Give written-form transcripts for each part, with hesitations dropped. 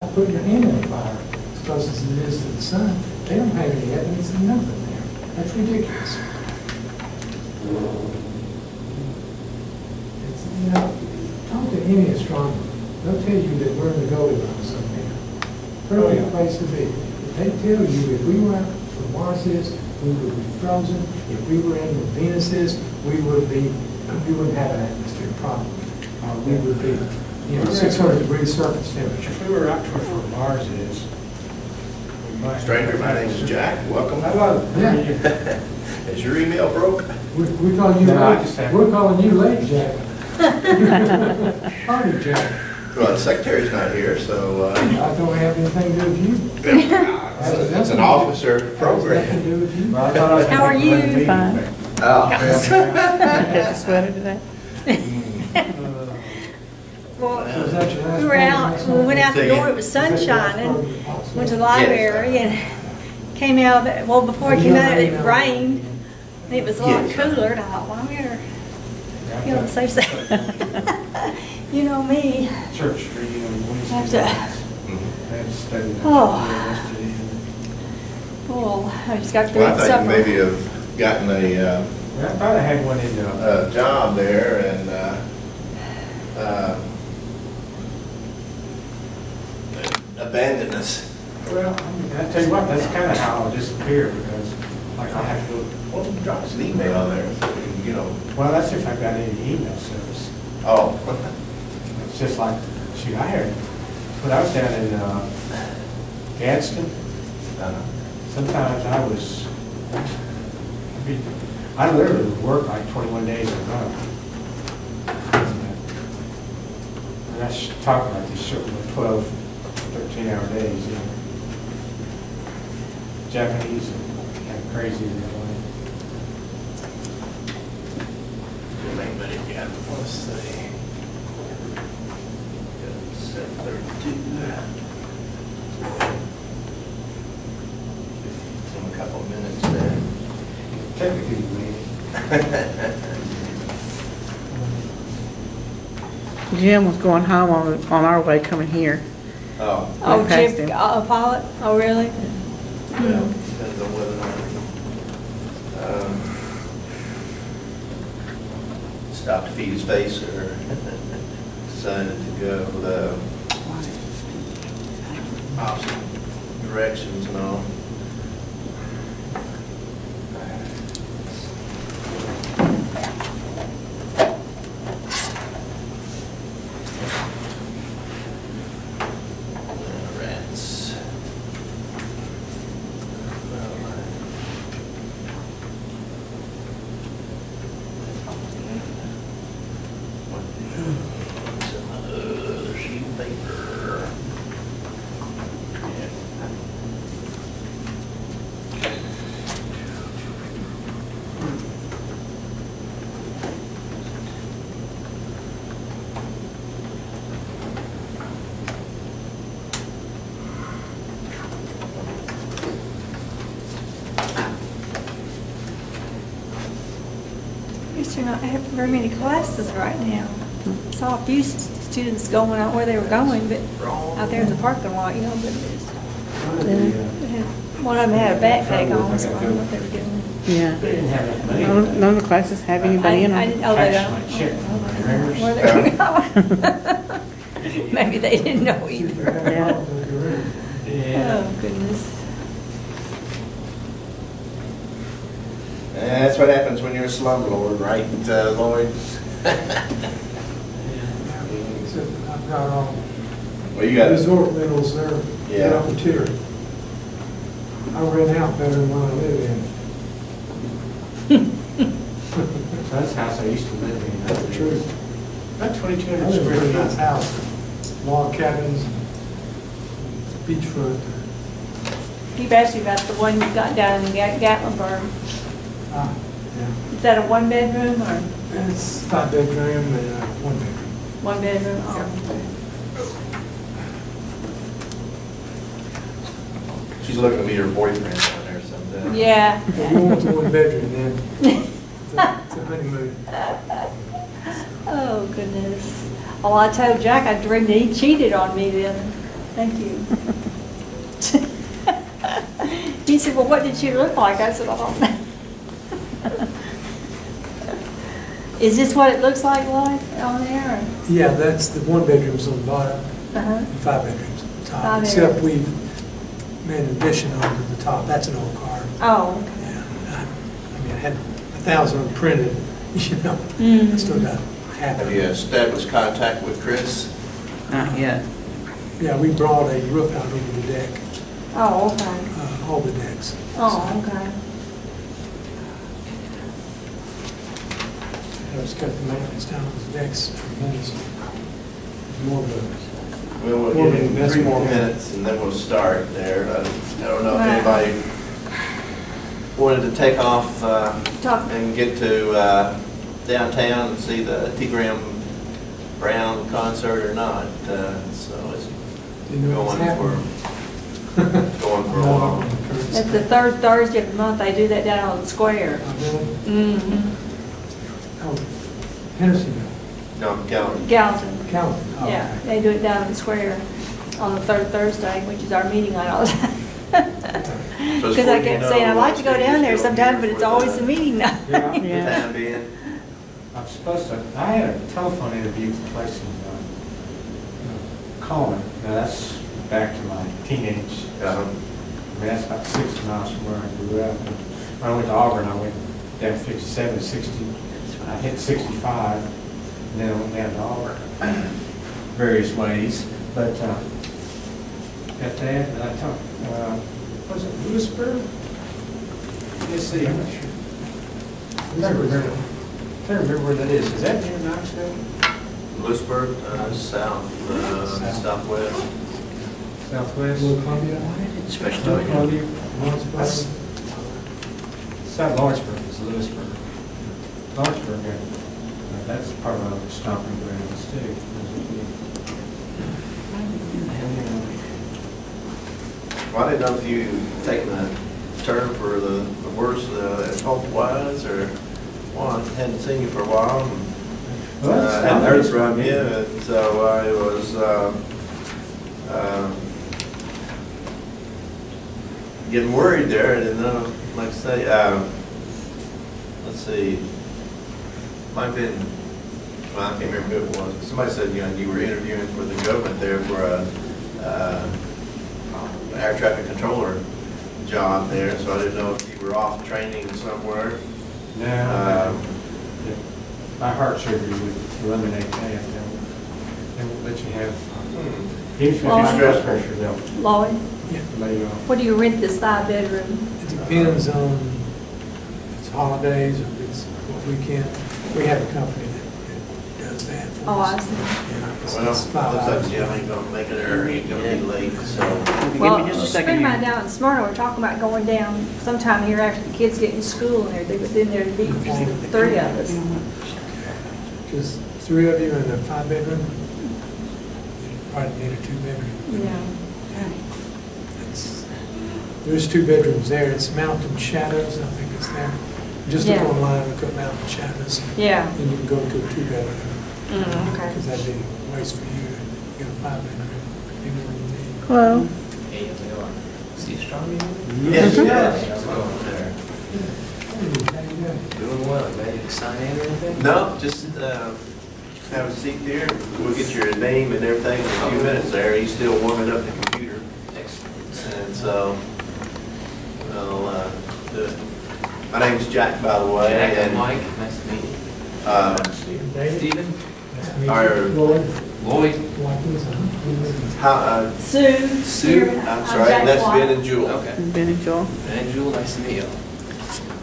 Put your hand in the fire as close as it is to the sun. They don't have any evidence of nothing there. That's ridiculous. It's, you know, talk to any astronomer. They'll tell you that we're in the Goldilocks zone now. Perfect place to be. If they tell you if we were out where Mars is, we would be frozen. If we were in where Venus is, we wouldn't have an atmosphere problem. We would be, you know, 600-degree surface temperature. If we were out towards where Mars is, we might. Stranger, my name is Jack. Welcome. Hello. Yeah. Is your email broke? We're calling you late. We're calling you late, Jack. Party, Jack. Well, the secretary's not here, so. I don't have anything to do with you. It's an officer program. Nothing to do with you. How are you? Fine. Oh. Get the sweater today. Well, we were out, we went out the door, it was sun shining, went to the library and came out, well, before it came out, it rained. It was a lot cooler, and I thought, well, I'm here, you know, safe side. You know me. Church Street, you know, Have to, well, I just got through Well, I thought you supper. maybe have gotten a I thought I had one in job there and abandoned us. well, I mean, I tell you what, that's kind of how I'll disappear because, like, I have to go. Well, drop us an email there, so we can, you know. Well, that's if I've got any email service. Oh. It's just like, shoot, I heard, when I was down in Gadsden, sometimes I literally would work like 21 days a month. And that's talking about these short 12, 13-hour days, you know. Japanese are kind of crazy in that way. Anybody got, let's see. 7:32. In a couple of minutes there. Technically, Jim was going home on our way coming here. Oh. Oh, We passed Jim, him. a pilot? Oh, really? Yeah, depends on whether or not, stopped to feed his face or decided to go the opposite directions and all. Rats. Some other sheet of paper. I guess you're not having very many classes right now. Saw a few students going out where they were going, but out there in the parking lot, you know, but one of them had a backpack on, so I don't know what they were doing. Yeah. they didn't have that money. None of the classes have anybody in them. Oh, they Catch don't? my check from my ringers. Where they were going. Maybe they didn't know either. Yeah. Oh, goodness. That's what happens when you're a slumlord, right, Lloyd? Except I've got all Well, you got resort rentals there. Yeah. Up the tier. I rent out better than one I live in. So that's the house I used to live in. That's the truth. About I 2,200 live in a square really nice feet. house. Log cabins, beachfront. He asked you about the one you got down in Gatlinburg. Yeah. Is that a one-bedroom or It's 5-bedroom and 1-bedroom. one-bedroom? Oh. She's looking to meet her boyfriend down there sometime. Yeah. We want the 1-bedroom then. It's a honeymoon. Oh, goodness. Well, I told Jack I dreamed he cheated on me then. Thank you. He said, well, what did she look like? I said, I don't know. Is this what it looks like, Lloyd, on there? Yeah, that's the one bedrooms on the bottom, Uh-huh. and 5 bedrooms on the top. Five Except bedrooms. we've made an addition onto the top. That's an old car. Oh, okay. Yeah, I mean, I had 1,000 printed, you know. Mhm. I still got half Have of you it. established contact with Chris? Not yet. Yeah, we brought a roof out over the deck, Oh, okay. all the decks. Oh, okay. I just cut the maintenance down on the decks tremendously. More of those. Well, we'll Well, give him that's 3 more what- minutes and then we'll start there. I don't know if Right. anybody wanted to take off Talk. and get to downtown and see the T. Graham Brown concert or not. So it's You know what's going happening. going for a while. It's the third Thursday of the month. They do that down on the square. Mm-hmm. Oh, Hendersonville, No, Calvin. Gallatin. Calvin. Oh, Yeah, okay. they do it down on the square on the third Thursday, which is our meeting night all the time. So as Because far I as you kept know, saying, I'd like to go Steve is down there still sometime, here but it's for always the meeting night. Yeah. For the Yeah. time being. I'm supposed to, I had a telephone interview for a place in Coleman. Now, that's back to my teenage. I mean, that's about 60 miles from where I grew up. And when I went to Auburn, I went down 57 to 60. I hit 65, and then I went down to Auburn various ways. But after that, I talked, was it Lewisburg? Let's see, I'm not sure. I can't remember where that is. Is that near Knoxville? Lewisburg, southwest. Southwest? Little Columbia. Especially Columbia, Lawrenceburg. South Lawrenceburg is Lewisburg. Lawrenceburg, that's part of the stomping grounds too. Well, I didn't know if you taken a turn for the worst health wise or well, I hadn't seen you for a while. And, I hadn't heard from you, and so I was getting worried there. I didn't know, like I say, let's see, might have been, well, I can't remember who it was. Somebody said, you know, you were interviewing for the government there for a air traffic controller job there, so I didn't know if you were off training somewhere. No, my heart surgery would eliminate that. They won't let you have, even if you have high blood pressure, they'll Lloyd, lay you off. what do you rent this 5-bedroom? It depends on if it's holidays or if it's what weekend. We have a company that does that for Oh, us. I see. Yeah, it's Well, 5 looks hours. like Jim ain't gonna make it or he ain't gonna be late, so. Well, Give me just a a second friend of mine here. down in Smyrna, we're talking about going down sometime here after the kids get in school and everything, but then there'd be 3 of us. Just 3 of you in a 5-bedroom? You probably need a 2-bedroom. Yeah. It's- There's 2 bedrooms there. It's Mountain Shadows, I think it's there. Just look Yeah. online, look up Mountain Shadows, Yeah. and you can go to a 2-bedroom. Okay. Because that'd be a waste for you to get a 5-bedroom. You know what you need. Well, Hey, Steve Strong? Yes, yes. How's it going there? How you doing? Doing well. Ready to sign in or anything? No, just have a seat there. We'll get your name and everything in a few minutes there. He's still warming up the computer. Excellent. And so, we'll do it. My name's Jack, by the way. Jack, I'm and Mike. Nice to meet you. David? Steven? Nice to meet Our- you. Lloyd? Lloyd? Watkins, How, Sue. Sue, here, I'm Jack sorry, that's White. Ben and Jewel. Okay. Benny Joel. And Jewel, nice to meet you.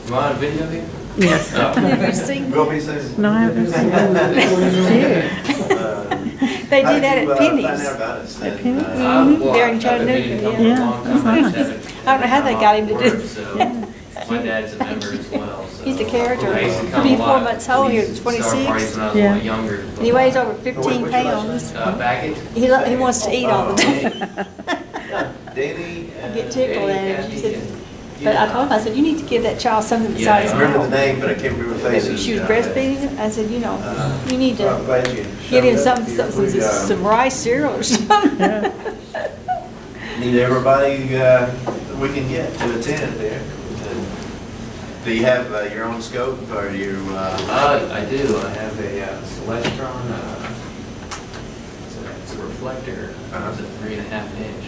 Am I on video here? Yes. Oh. Have you seen? Will be soon. No, I haven't seen They do that at Find Penny's. out about us? At And, Penny's? Well, They're in I've been Chattanooga, meaning to come yeah. for a long Yeah, time. I that's just nice. haven't I don't know how they got him to do work, it. So my dad's a member as well. So He's a character. I used to come He'll be a 4 lot months old to here, these 26. star parties when I was Yeah. a lot younger. And he weighs over 15 what's your last pounds. Baggett. He wants to eat all the time. Danny. I get tickled at him. She said, but I told him, I said, you need to give that child something Yeah, besides I remember the milk. name, but I can't remember the Maybe faces. she was breastfeeding. I said, you know, you need Well, I'm to glad you give him showed up. some rice cereal or something. need everybody that we can get to attend there. Do you have your own scope, or do you? I do. I have a Celestron. It's a reflector. It's a 3.5 inch.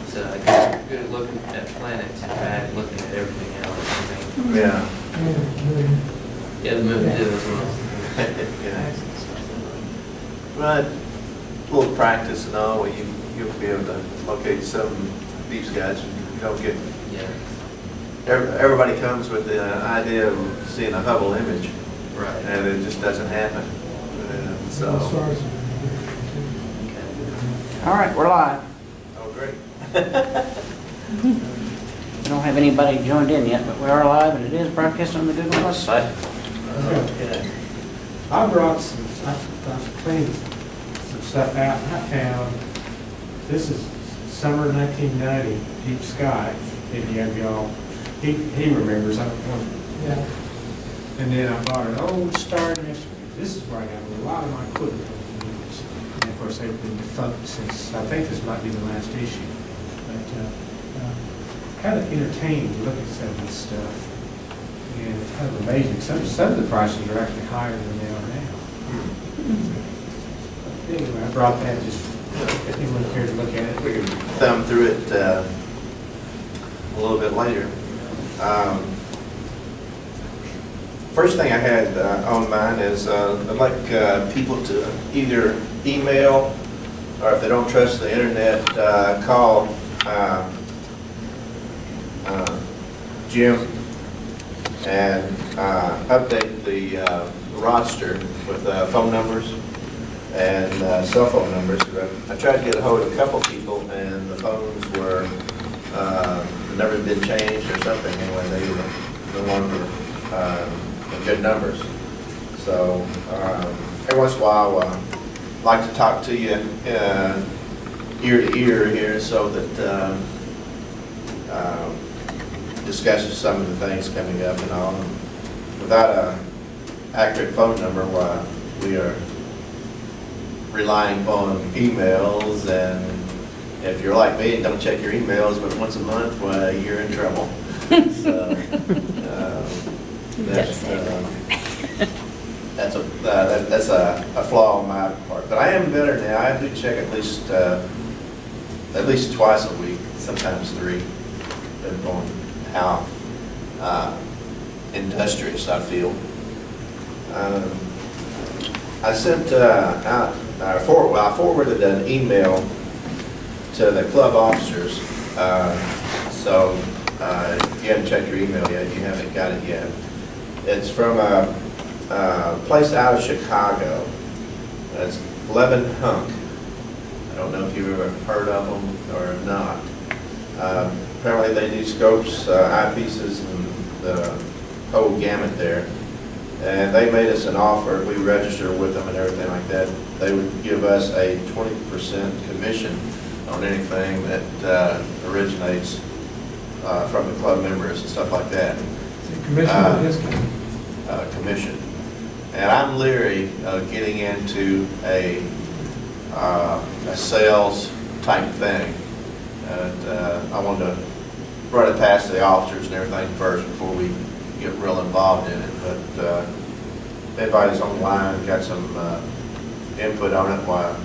It's good at looking at planets and bad at looking at everything else. I mean, Yeah. yeah, the moon too as well. Yeah. But a little practice and all, you'll be able to locate some deep skies. You don't get. Yeah. Everybody comes with the idea of seeing a Hubble image, Right. and it just doesn't happen. So. All right, we're live. Oh, great. We don't have anybody joined in yet, but we are live, and it is broadcast on the Google Plus site. Okay. I brought some, I cleaned some stuff out, and I found, this is summer 1990, Deep Sky, maybe y'all, he remembers, I don't know. Yeah. And then I bought an old Star Mystery. This is where I got a lot of my equipment from. And of course, they've been defunct since, I think this might be the last issue. But kind of entertained to look at some of this stuff. And it's kind of amazing. Some of the prices are actually higher than they are now. But anyway, I brought that just, if anyone cared to look at it. We can thumb through it a little bit later. First thing I had on mine is I'd like people to either email, or if they don't trust the internet, call Jim and update the roster with phone numbers and cell phone numbers. I tried to get a hold of a couple people, and the phones were never been changed or something. Anyway, they were no longer good numbers. So every once in a while, I like to talk to you ear to ear here, so that discuss some of the things coming up and all. Without an accurate phone number, we are relying on emails, and if you're like me and don't check your emails but once a month, well, you're in trouble. So, that's a flaw on my part. But I am better now. I do check at least twice a week, sometimes 3, depending on how industrious I feel. I sent out, I forwarded an email to the club officers. So if you haven't checked your email yet, you haven't got it yet. It's from a place out of Chicago. It's Levin Hunk. I don't know if you've ever heard of them or not. Apparently they do scopes, eyepieces, and the whole gamut there. And they made us an offer. If we register with them and everything like that, they would give us a 20% commission on anything that originates from the club members and stuff like that. Commission or discount? Commission. And I'm leery of getting into a sales type thing. I wanted to run it past the officers and everything first before we get real involved in it. But if anybody's online got some input on it, why,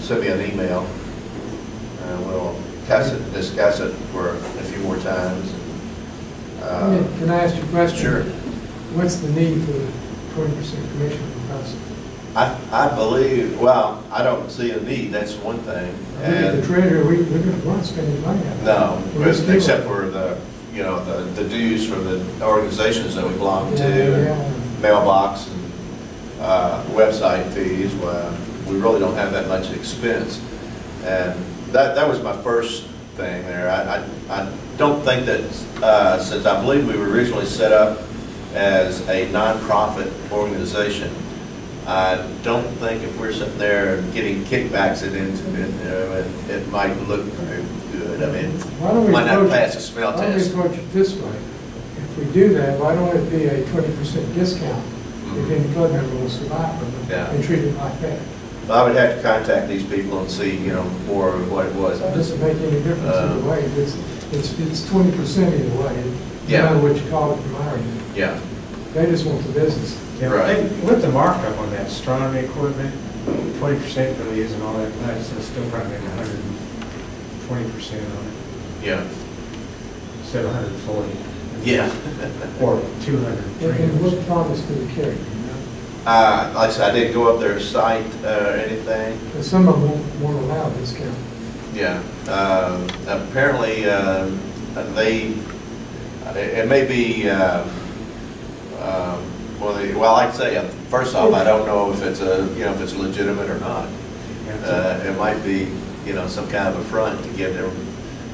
send me an email, and we'll discuss it for a few more times. Can I ask you a question? Sure. What's the need for the 20% commission from us? I believe, well, I don't see a need, that's one thing. The treasurer, we're not spending money on it. No, except for the dues from the organizations that we belong to, and mailbox and website fees. Well, we really don't have that much expense. And that was my first thing there. I don't think that, since I believe we were originally set up as a non-profit organization, I don't think if we're sitting there getting kickbacks into it, it might look very good. I mean, it might not pass a smell test. Why don't we approach it this way? If we do that, why don't it be a 20% discount if any club member wants to buy from them and treat it like that? But I would have to contact these people and see, you know, more of what it was. It doesn't make any difference either way. It's 20% either way. Yeah. No matter what you call it from our end. Yeah, They just want the business. Yeah, Right. with the markup on that astronomy equipment, 20% really isn't all that much, so it's still probably like 120% on it, yeah, instead of 140. yeah. Or 200, And what 300. promise do the carry? Like I said, I didn't go up their site or anything. Because some of them won't allow discount. Yeah, apparently, it may be, well, like I say, first off, I don't know if it's if it's legitimate or not. It might be, you know, some kind of a front to get their,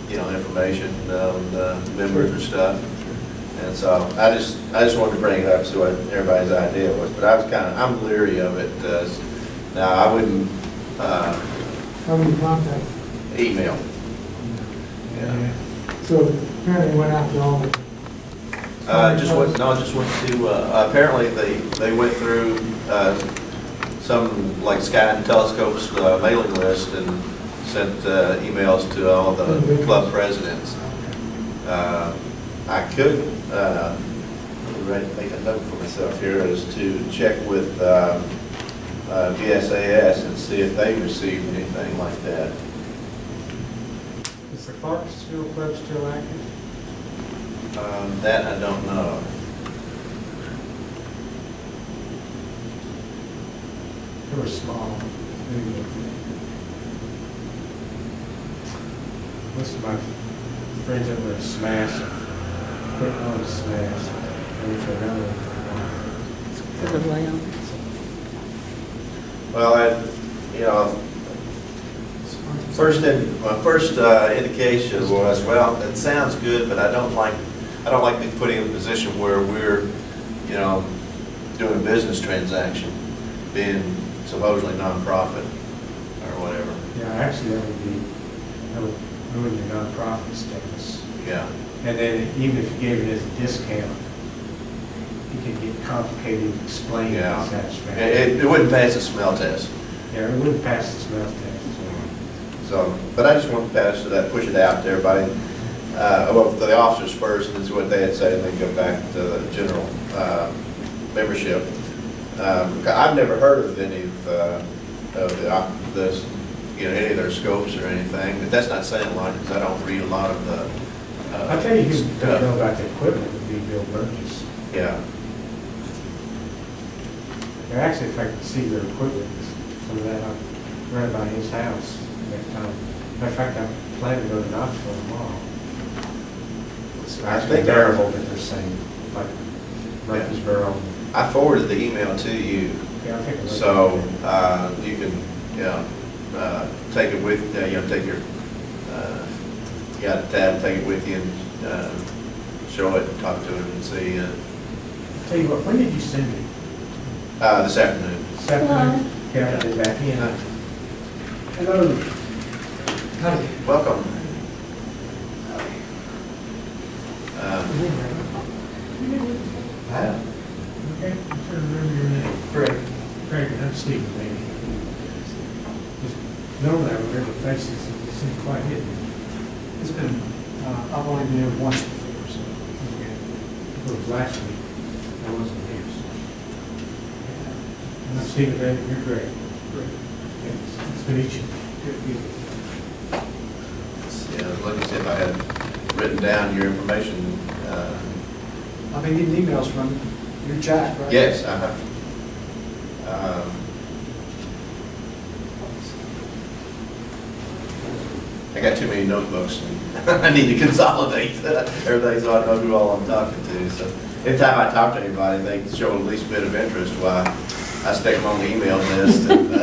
you know, information on members or stuff. And so I just wanted to bring it up so what everybody's idea was, but I'm leery of it. Now, I wouldn't, How many contact? email. Yeah. So apparently went out to all the. Just went to, apparently they went through some, like Sky and Telescope's mailing list and sent emails to all the club presidents. I could, make a note for myself here, is to check with VSAS and see if they received anything like that. Is the Clarksville Club still active? That I don't know. They were small. Most of my friends that were at Smash, quit on Smash. I went to another one. For the way on. Well, my first indication was, well, it sounds good, but I don't like being put in a position where we're, you know, doing a business transaction, being supposedly nonprofit or whatever. Yeah, actually, that would ruin your nonprofit status. Yeah. And then even if you gave it as a discount, it could get complicated to explain Yeah. the satisfaction. It wouldn't pass the smell test. Yeah, it wouldn't pass the smell test. So, but I just want to push it out to everybody. Well, to the officers first, is what they had said, and then go back to the general membership. I've never heard of any any of their scopes or anything, but that's not saying a lot because I don't read a lot of the. I'll tell you who doesn't know about the equipment would be Bill Burgess. Yeah. Actually, if I could see their equipment, some of that, I'll run by his house next time. Matter of fact, I plan to go to Knoxville tomorrow. It's actually variable that they're saying, like Murfreesboro. I forwarded the email to you, Yeah, I'll take a look. so you can, take it with, take your, you got a tab, take it with you and show it, and talk to it, and see. Tell you what, when did you send it? This afternoon. This afternoon? Okay, I'll get back in. Hello. Hi. Welcome. Okay, I'm trying to remember your name. Craig. Craig, I'm Stephen, maybe. Just normally I remember faces, it seemed quite hidden. It's been, I've only been here once before, so. Okay. It was last week, I wasn't here, so. And I'm Stephen, you're great. Great. It's been each. Yeah, let me see if I had written down your information. I've been getting emails from you. You're Jack, right? Yes, I have. I got too many notebooks, and I need to consolidate everything so I know who all I'm talking to. So anytime I talk to anybody, they show the least bit of interest, why I stick them on the email list. And,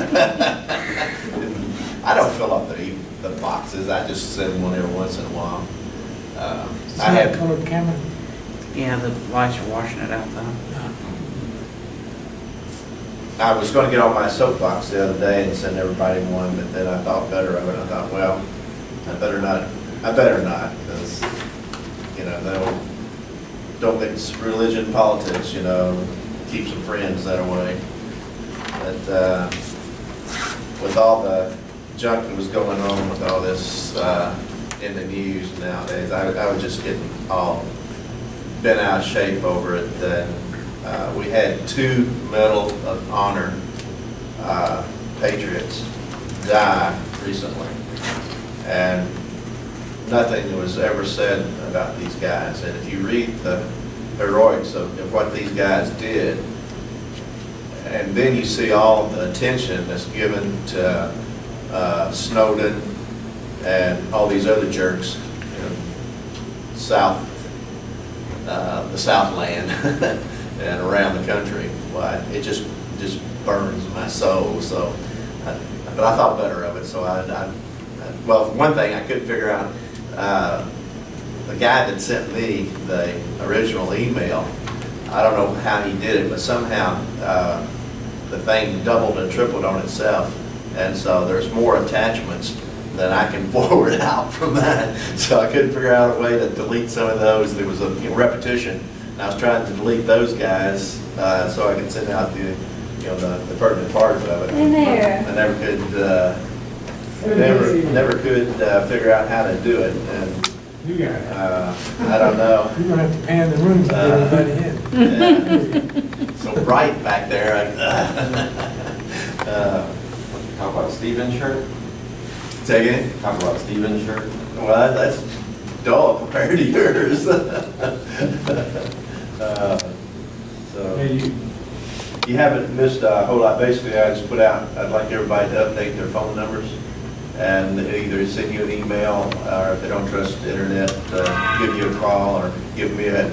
I don't fill up the boxes. I just send one every once in a while. I have Colored camera. Yeah, the lights are washing it out though. I was going to get on my soapbox the other day and send everybody one, but then I thought better of it. I thought, well, I better not, because, don't mix religion and politics, keep some friends that way. But, with all the junk that was going on with all this in the news nowadays, I was just getting all bent out of shape over it. And we had 2 Medal of Honor patriots die recently, and nothing was ever said about these guys. And if you read the heroics of what these guys did, and then you see all the attention that's given to Snowden and all these other jerks in the Southland and around the country, why it just burns my soul. So, but I thought better of it. So well, one thing I couldn't figure out, the guy that sent me the original email, I don't know how he did it, but somehow the thing doubled and tripled on itself, and so there's more attachments than I can forward out from that. So I couldn't figure out a way to delete some of those. There was a repetition, and I was trying to delete those guys so I could send out the pertinent parts of it. In there. I never could figure out how to do it, and You got it. I don't know. You're gonna have to pan the room to get everybody in. Yeah. So bright back there. Talk about Steven's shirt? Say again? Talk about Steven's shirt? Well, that's dull compared to yours. So you haven't missed a whole lot. Basically, I just put out, I'd like everybody to update their phone numbers and either send you an email, or if they don't trust the internet, give you a call or give me an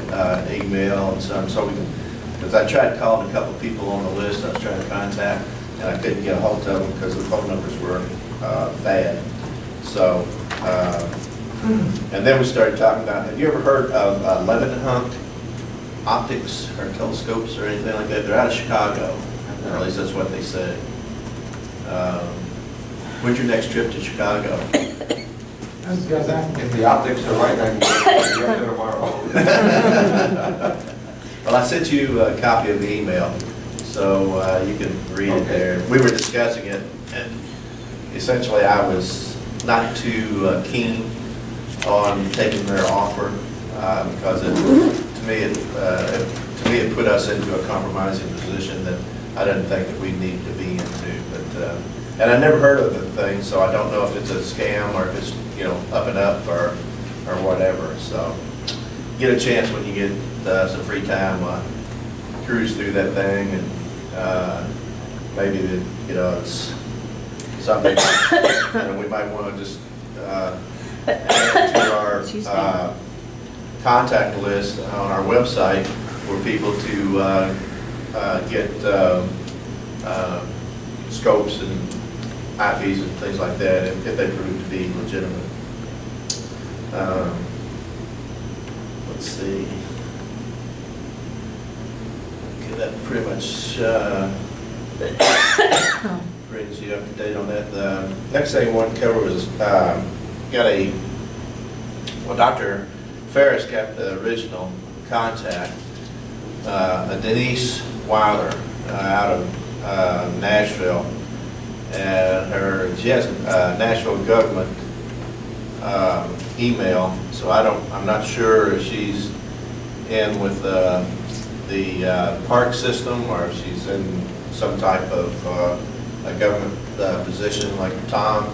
email and so we can, because I tried calling a couple people on the list I was trying to contact, and I couldn't get a hold of them because the phone numbers were bad. So, and then we started talking about, have you ever heard of Leeuwenhoek optics or telescopes or anything like that? They're out of Chicago, or at least that's what they say. When's your next trip to Chicago? That's because If the optics are right, I can get there tomorrow. Well, I sent you a copy of the email, so you can read it there. We were discussing it, and essentially I was not too keen on taking their offer because to me it put us into a compromising position that I didn't think that we need to be into. But and I never heard of the thing, so I don't know if it's a scam or if it's up and up or whatever. So get a chance when you get some free time, cruise through that thing, and maybe it's something we might want to just add to our contact list on our website for people to get scopes and IPs and things like that if they prove to be legitimate. Let's see. Okay, that pretty much brings you up to date on that. The next thing I want to cover was Dr. Ferris got the original contact, Denise Weiler out of Nashville, and she has a Nashville government email, so I'm not sure if she's in with the park system or if she's in some type of a government position like Tom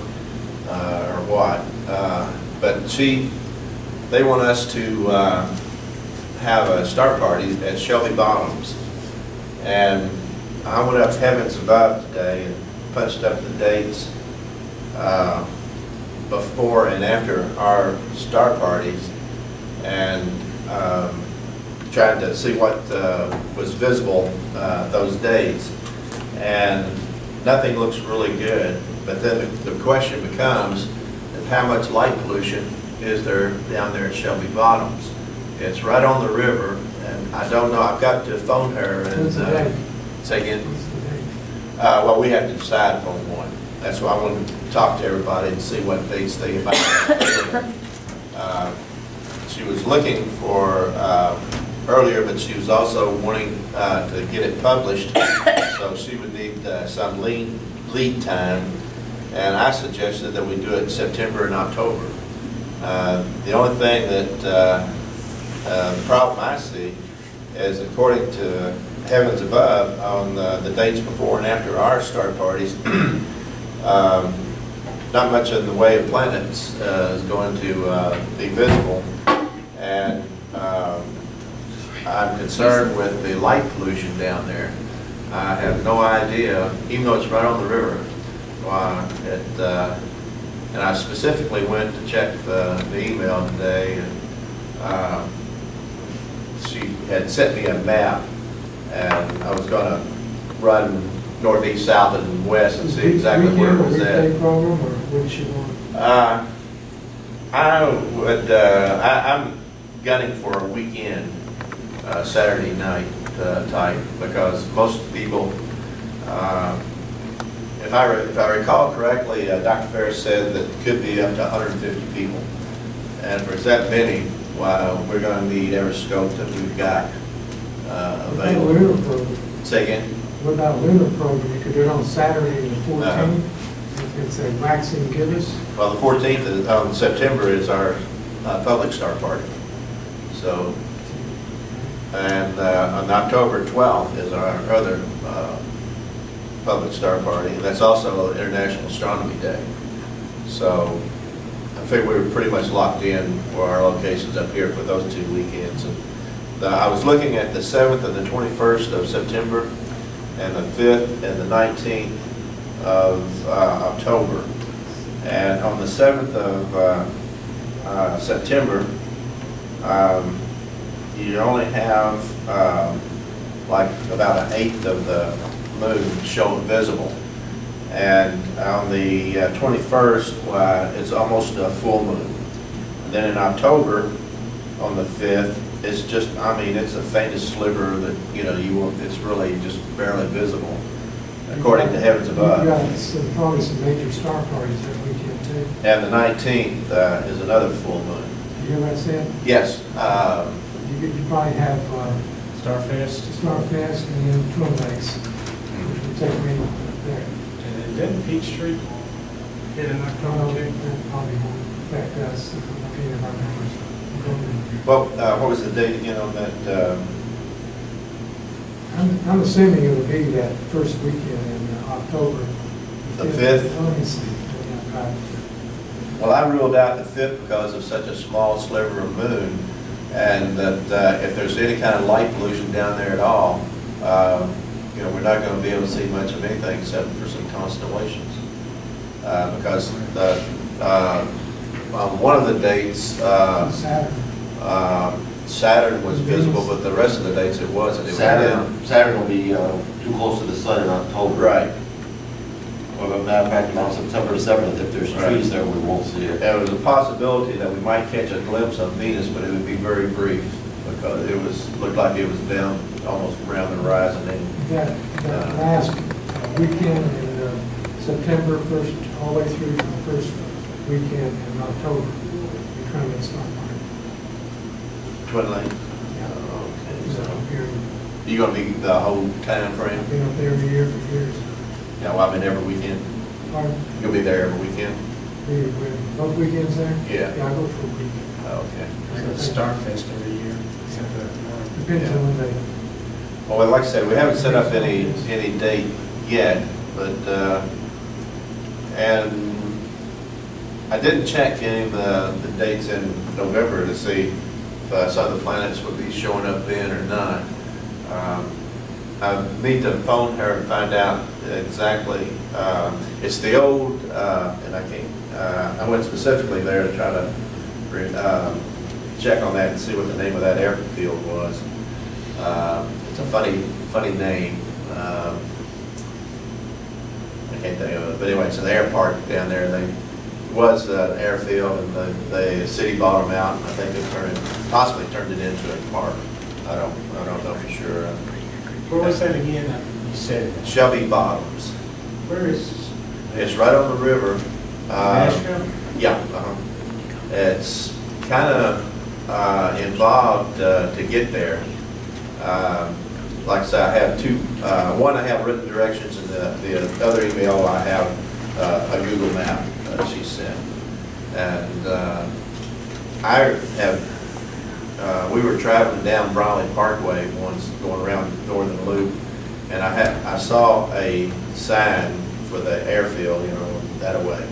or what, but they want us to have a start party at Shelby Bottoms, and I went up Heavens Above today and punched up the dates before and after our start parties, and tried to see what was visible those days, and nothing looks really good. But then the question becomes, how much light pollution is there down there at Shelby Bottoms? It's right on the river, and I don't know. I've got to phone her and say again. Well, we have to decide upon one. That's why I wanted to talk to everybody and see what they think about it. She was looking for earlier, but she was also wanting to get it published, so she would need some lead time and I suggested that we do it in September and October. The only thing that, the problem I see is, according to Heavens Above, on the dates before and after our star parties, not much in the way of planets is going to be visible, and I'm concerned with the light pollution down there. I have no idea, even though it's right on the river, and I specifically went to check the email today, and she had sent me a map, and I was going to run northeast, south, and west and see exactly where it was at. Program, or what does she want? I'm gunning for a weekend, Saturday night type, because most people, if I recall correctly, Dr. Ferris said that it could be up to 150 people, and for that many, we're going to need every scope that we've got available. Say again? What about lunar program? You could do it on Saturday the 14th. It's a waxing gibbous. Well, the 14th of September is our public star party. So, and on October 12th is our other public star party, and that's also International Astronomy Day. So, I figured we were pretty much locked in for our locations up here for those 2 weekends. And I was looking at the 7th and the 21st of September, and the 5th and the 19th of October. And on the 7th of September, you only have like about an eighth of the moon shown visible. And on the 21st, it's almost a full moon. And then in October, on the 5th, it's just, I mean, it's the faintest sliver that, you know, it's really just barely visible, according to Heavens Above. You've got probably some major star parties that weekend too. And the 19th is another full moon. You hear what I said? Yes. You probably have Starfest. Starfest and then Twin Lakes, which would take me there. And then didn't Peachtree hit in October too? That probably won't affect us if any of our members go in. Well, what was the date again on that? I'm assuming it will be that first weekend in October. The 5th? Let me see. Well, I ruled out the 5th because of such a small sliver of moon, and that if there's any kind of light pollution down there at all, you know, we're not going to be able to see much of anything except for some constellations. Because on one of the dates, Saturn was visible, but the rest of the dates it wasn't. Saturn will be too close to the sun in October. Right. Well, as a matter of fact, on September 7th, if there's trees there, we won't see it. There was a possibility that we might catch a glimpse of Venus, but it would be very brief because it looked like it was down almost around the horizon. That last weekend in September, all the way through the first weekend in October, you're trying to start party. Twin Lakes. Yeah. Okay. So here, You gonna be the whole time frame? I've been up there every year for years. Yeah, well, I've been every weekend. Pardon? You'll be there every weekend? Both weekends there? Yeah. Yeah, I go for a weekend. Oh, okay. I go to Starfest every year, except for that one. Depends on when they. Well, like I said, we haven't set up any date yet, but and I didn't check any of the dates in November to see if some of the planets would be showing up then or not. I need to phone her and find out exactly. It's the old, and I can't. I went specifically there to try to check on that and see what the name of that airfield was. It's a funny name. I can't think of it, but anyway, it's an air park down there. It was an airfield, and the city bought them out, and I think they possibly turned it into a park. I don't know for sure. Where was that again? You said Shelby Bottoms. Where is? It's right on the river. Nashville? Yeah. It's kind of involved to get there. Like I said, I have two. One, I have written directions, and the other email I have a Google map that she sent. And I have, we were traveling down Brawley Parkway once, going around Northern Loop, and I saw a sign for the airfield, you know, that way.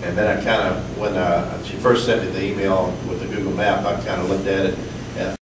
And then I kind of, when she first sent me the email with the Google map, I kind of looked at it,